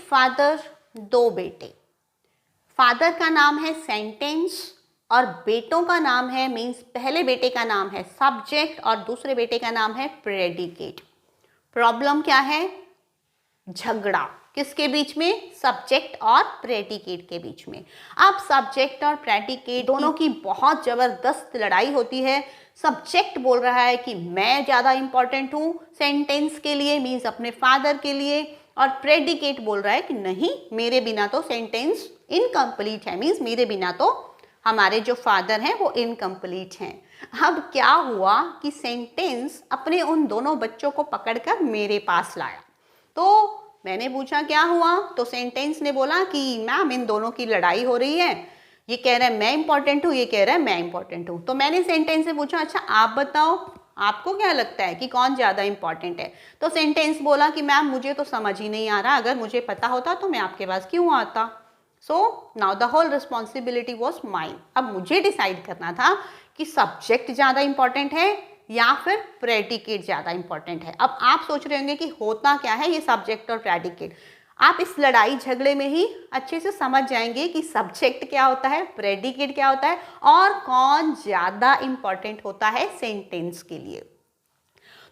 Father, दो बेटे। Father का नाम है सेंटेंस और बेटों का नाम है, मीन्स पहले बेटे का नाम है सब्जेक्ट और दूसरे बेटे का नाम है प्रेडिकेट। प्रॉब्लम क्या है? झगड़ा किसके बीच में? सब्जेक्ट और प्रेडिकेट के बीच में। अब सब्जेक्ट और प्रेडिकेट दोनों की बहुत जबरदस्त लड़ाई होती है। सब्जेक्ट बोल रहा है कि मैं ज़्यादा इंपॉर्टेंट हूँ सेंटेंस के लिए, मीन्स अपने फादर के लिए, और प्रेडिकेट बोल रहा है कि नहीं, मेरे बिना तो सेंटेंस इनकम्प्लीट है, मीन्स मेरे बिना तो हमारे जो फादर हैं वो इनकम्प्लीट हैं। अब क्या हुआ कि सेंटेंस अपने उन दोनों बच्चों को पकड़कर मेरे पास लाया। तो मैंने पूछा क्या हुआ, तो सेंटेंस ने बोला कि मैम इन दोनों की लड़ाई हो रही है, ये कह रहा है मैं इंपॉर्टेंट हूँ, ये कह रहा है मैं इंपॉर्टेंट हूँ। तो मैंने सेंटेंस से पूछा अच्छा आप बताओ आपको क्या लगता है कि कौन ज़्यादा इंपॉर्टेंट है। तो सेंटेंस बोला कि मैम मुझे तो समझ ही नहीं आ रहा, अगर मुझे पता होता तो मैं आपके पास क्यों आता। So now the whole responsibility was mine. अब मुझे डिसाइड करना था कि सब्जेक्ट ज़्यादा इंपॉर्टेंट है या फिर प्रेडिकेट ज़्यादा इंपॉर्टेंट है। अब आप सोच रहे होंगे कि होता क्या है ये सब्जेक्ट और प्रेडिकेट। आप इस लड़ाई झगड़े में ही अच्छे से समझ जाएंगे कि सब्जेक्ट क्या होता है, प्रेडिकेट क्या होता है और कौन ज़्यादा इंपॉर्टेंट होता है सेंटेंस के लिए।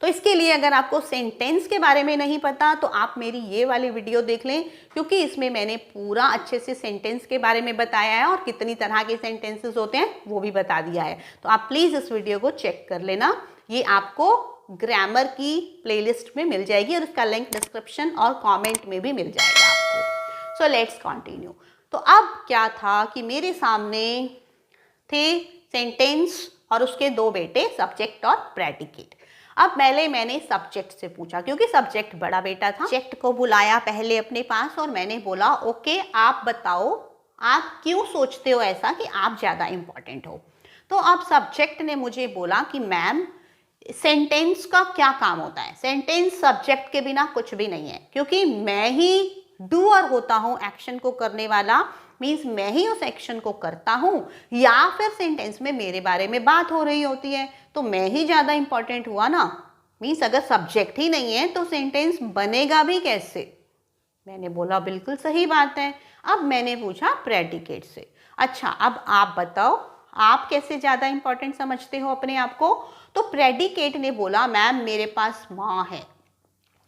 तो इसके लिए अगर आपको सेंटेंस के बारे में नहीं पता तो आप मेरी ये वाली वीडियो देख लें, क्योंकि इसमें मैंने पूरा अच्छे से सेंटेंस के बारे में बताया है और कितनी तरह के सेंटेंसेस होते हैं वो भी बता दिया है। तो आप प्लीज़ इस वीडियो को चेक कर लेना, ये आपको ग्रामर की प्लेलिस्ट में मिल जाएगी और उसका लिंक डिस्क्रिप्शन और कॉमेंट में भी मिल जाएगा आपको। So let's continue. तो अब क्या था कि मेरे सामने थे सेंटेंस और उसके दो बेटे सब्जेक्ट और प्रेडिकेट। अब पहले मैंने सब्जेक्ट से पूछा, क्योंकि सब्जेक्ट बड़ा बेटा था। सब्जेक्ट को बुलाया पहले अपने पास और मैंने बोला ओके आप बताओ आप क्यों सोचते हो ऐसा कि आप ज़्यादा इंपॉर्टेंट हो। तो अब सब्जेक्ट ने मुझे बोला कि मैम सेंटेंस का क्या काम होता है, सेंटेंस सब्जेक्ट के बिना कुछ भी नहीं है, क्योंकि मैं ही डूअर होता हूँ, एक्शन को करने वाला, मीन्स मैं ही उस एक्शन को करता हूँ, या फिर सेंटेंस में मेरे बारे में बात हो रही होती है तो मैं ही ज़्यादा इंपॉर्टेंट हुआ ना। मीन्स अगर सब्जेक्ट ही नहीं है तो सेंटेंस बनेगा भी कैसे। मैंने बोला बिल्कुल सही बात है। अब मैंने पूछा प्रेडिकेट से, अच्छा अब आप बताओ आप कैसे ज़्यादा इंपॉर्टेंट समझते हो अपने आप को। तो प्रेडिकेट ने बोला मैम मेरे पास माँ है,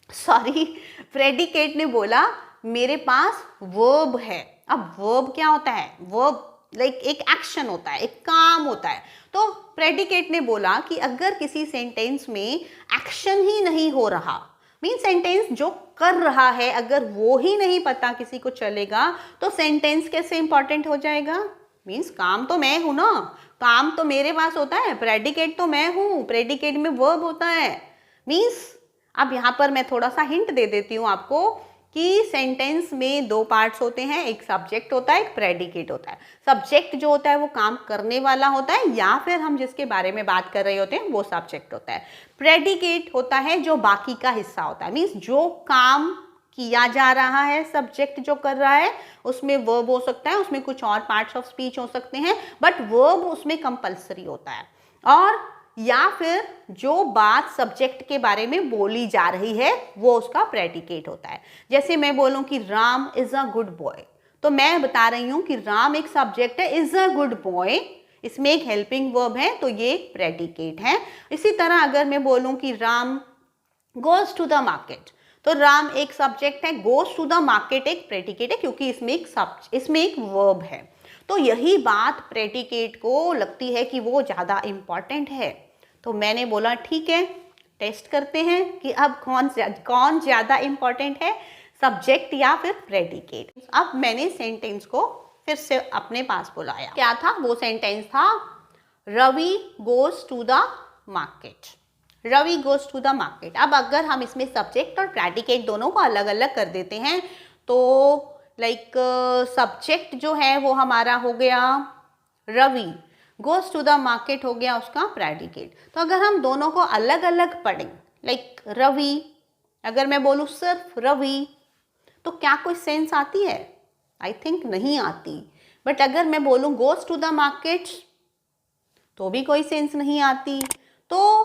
सॉरी प्रेडिकेट ने बोला मेरे पास वर्ब है। अब वर्ब क्या होता है? वर्ब लाइक एक एक्शन होता है, एक काम होता है। तो प्रेडिकेट ने बोला कि अगर किसी सेंटेंस में एक्शन ही नहीं हो रहा, मीन सेंटेंस जो कर रहा है अगर वो ही नहीं पता किसी को चलेगा तो सेंटेंस कैसे इंपॉर्टेंट हो जाएगा। मीन्स काम तो मैं हूं ना, काम तो मेरे पास होता है, प्रेडिकेट तो मैं हूं, प्रेडिकेट में वर्ब होता है। मीन्स अब यहाँ पर मैं थोड़ा सा हिंट दे देती हूँ आपको कि सेंटेंस में दो पार्ट्स होते हैं, एक सब्जेक्ट होता है, एक प्रेडिकेट होता है। सब्जेक्ट जो होता है वो काम करने वाला होता है या फिर हम जिसके बारे में बात कर रहे होते हैं वो सब्जेक्ट होता है। प्रेडिकेट होता है जो बाकी का हिस्सा होता है, मीन्स जो काम किया जा रहा है, सब्जेक्ट जो कर रहा है उसमें वर्ब हो सकता है, उसमें कुछ और पार्ट्स ऑफ स्पीच हो सकते हैं, बट वर्ब उसमें कंपल्सरी होता है। और या फिर जो बात सब्जेक्ट के बारे में बोली जा रही है वो उसका प्रेडिकेट होता है। जैसे मैं बोलूं कि Ram is a good boy, तो मैं बता रही हूं कि राम एक सब्जेक्ट है, इज अ गुड बॉय इसमें एक हेल्पिंग वर्ब है तो ये एक प्रेडिकेट है। इसी तरह अगर मैं बोलूं कि Ram goes to the market, तो राम एक सब्जेक्ट है, गोज टू द मार्केट एक प्रेडिकेट है, क्योंकि इसमें एक वर्ब है। तो यही बात प्रेडिकेट को लगती है कि वो ज़्यादा इंपॉर्टेंट है। तो मैंने बोला ठीक है टेस्ट करते हैं कि अब कौन ज़्यादा इंपॉर्टेंट है, सब्जेक्ट या फिर प्रेडिकेट। अब मैंने सेंटेंस को फिर से अपने पास बुलाया। क्या था वो सेंटेंस था, Ravi goes to the market, Ravi goes to the market. अब अगर हम इसमें सब्जेक्ट और प्रेडिकेट दोनों को अलग अलग कर देते हैं तो लाइक सब्जेक्ट जो है वो हमारा हो गया Ravi, goes to the market हो गया उसका प्रेडिकेट। तो अगर हम दोनों को अलग अलग पढ़ें, लाइक रवि, अगर मैं बोलूँ सिर्फ रवि तो क्या कोई सेंस आती है? आई थिंक नहीं आती। बट अगर मैं बोलूँ गोज टू द मार्केट तो भी कोई सेंस नहीं आती। तो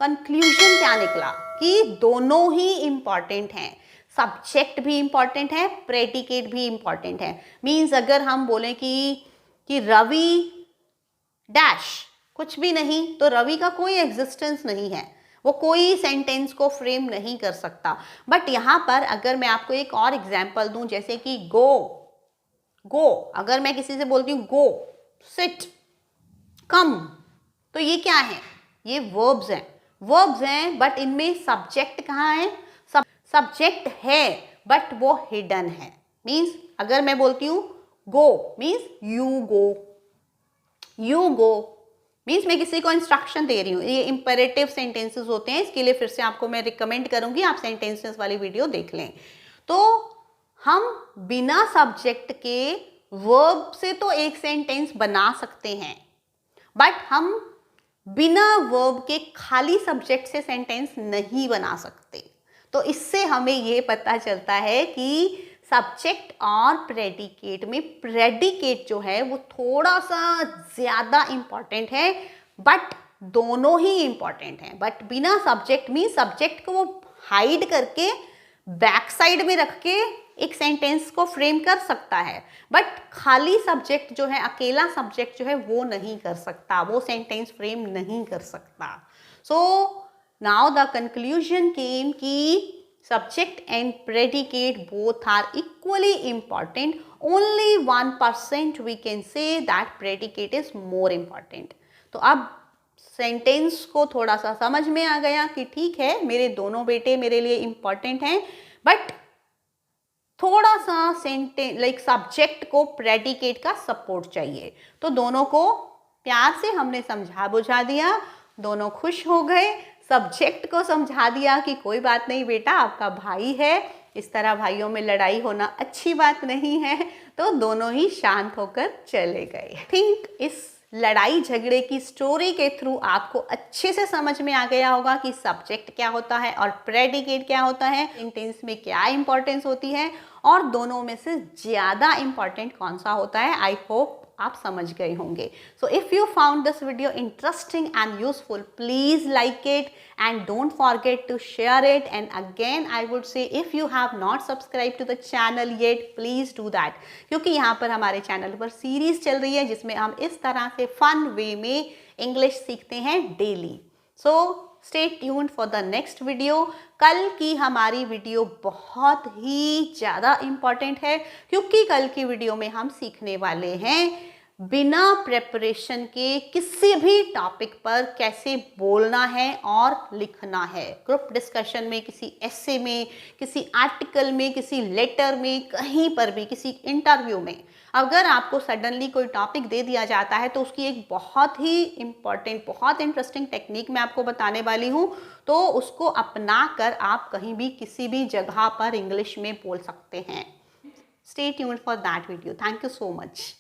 कंक्लूजन क्या निकला कि दोनों ही इंपॉर्टेंट हैं, सब्जेक्ट भी इम्पॉर्टेंट है, प्रेडिकेट भी इम्पॉर्टेंट है। मीन्स अगर हम बोलें कि रवि डैश कुछ भी नहीं, तो रवि का कोई एग्जिस्टेंस नहीं है, वो कोई सेंटेंस को फ्रेम नहीं कर सकता। बट यहाँ पर अगर मैं आपको एक और एग्जाम्पल दूं, जैसे कि गो, अगर मैं किसी से बोलती हूँ गो, सिट, कम, तो ये क्या है? ये वर्ब्स हैं बट इनमें सब्जेक्ट कहाँ है? सब्जेक्ट है बट वो हिडन है। मीन्स अगर मैं बोलती हूँ गो मीन्स यू गो मीन्स मैं किसी को इंस्ट्रक्शन दे रही हूँ। ये इंपेरेटिव सेंटेंसेस होते हैं, इसके लिए फिर से आपको मैं रिकमेंड करूंगी आप सेंटेंसेस वाली वीडियो देख लें। तो हम बिना सब्जेक्ट के वर्ब से तो एक सेंटेंस बना सकते हैं, बट हम बिना वर्ब के खाली सब्जेक्ट से सेंटेंस नहीं बना सकते। तो इससे हमें ये पता चलता है कि सब्जेक्ट और प्रेडिकेट में प्रेडिकेट जो है वो थोड़ा सा ज़्यादा इम्पॉर्टेंट है, बट दोनों ही इम्पॉर्टेंट हैं। बट बिना सब्जेक्ट में सब्जेक्ट को वो हाइड करके बैक साइड में रख के एक सेंटेंस को फ्रेम कर सकता है, बट खाली सब्जेक्ट जो है, अकेला सब्जेक्ट जो है वो नहीं कर सकता, वो सेंटेंस फ्रेम नहीं कर सकता। सो नाउ द कंक्लूजन केम कि subject and predicate both are equally important. Only 1% we can say that predicate is more important. तो अब सेंटेंस को थोड़ा सा समझ में आ गया कि ठीक है, मेरे दोनों बेटे मेरे लिए इम्पॉर्टेंट हैं, बट थोड़ा सा सेंटेंस सब्जेक्ट को प्रेडिकेट का सपोर्ट चाहिए। तो दोनों को प्यार से हमने समझा बुझा दिया, दोनों खुश हो गए। सब्जेक्ट को समझा दिया कि कोई बात नहीं बेटा, आपका भाई है, इस तरह भाइयों में लड़ाई होना अच्छी बात नहीं है। तो दोनों ही शांत होकर चले गए। थिंक इस लड़ाई झगड़े की स्टोरी के थ्रू आपको अच्छे से समझ में आ गया होगा कि सब्जेक्ट क्या होता है और प्रेडिकेट क्या होता है, सेंटेंस में क्या इंपॉर्टेंस होती है और दोनों में से ज़्यादा इंपॉर्टेंट कौन सा होता है। आई होप आप समझ गए होंगे। So if you found this video interesting and useful, please like it and don't forget to share it. And again I would say if you have not subscribed to the channel yet, please do that, क्योंकि यहाँ पर हमारे channel पर series चल रही है जिसमें हम इस तरह से फन वे में इंग्लिश सीखते हैं daily. So stay tuned for the next video. कल की हमारी वीडियो बहुत ही ज़्यादा इम्पॉर्टेंट है, क्योंकि कल की वीडियो में हम सीखने वाले हैं बिना प्रेपरेशन के किसी भी टॉपिक पर कैसे बोलना है और लिखना है। ग्रुप डिस्कशन में, किसी एसे में, किसी आर्टिकल में, किसी लेटर में, कहीं पर भी, किसी इंटरव्यू में अगर आपको सडनली कोई टॉपिक दे दिया जाता है तो उसकी एक बहुत ही इम्पॉर्टेंट, बहुत इंटरेस्टिंग टेक्निक मैं आपको बताने वाली हूँ। तो उसको अपना कर आप कहीं भी किसी भी जगह पर इंग्लिश में बोल सकते हैं। Stay tuned for that video. Thank you so much.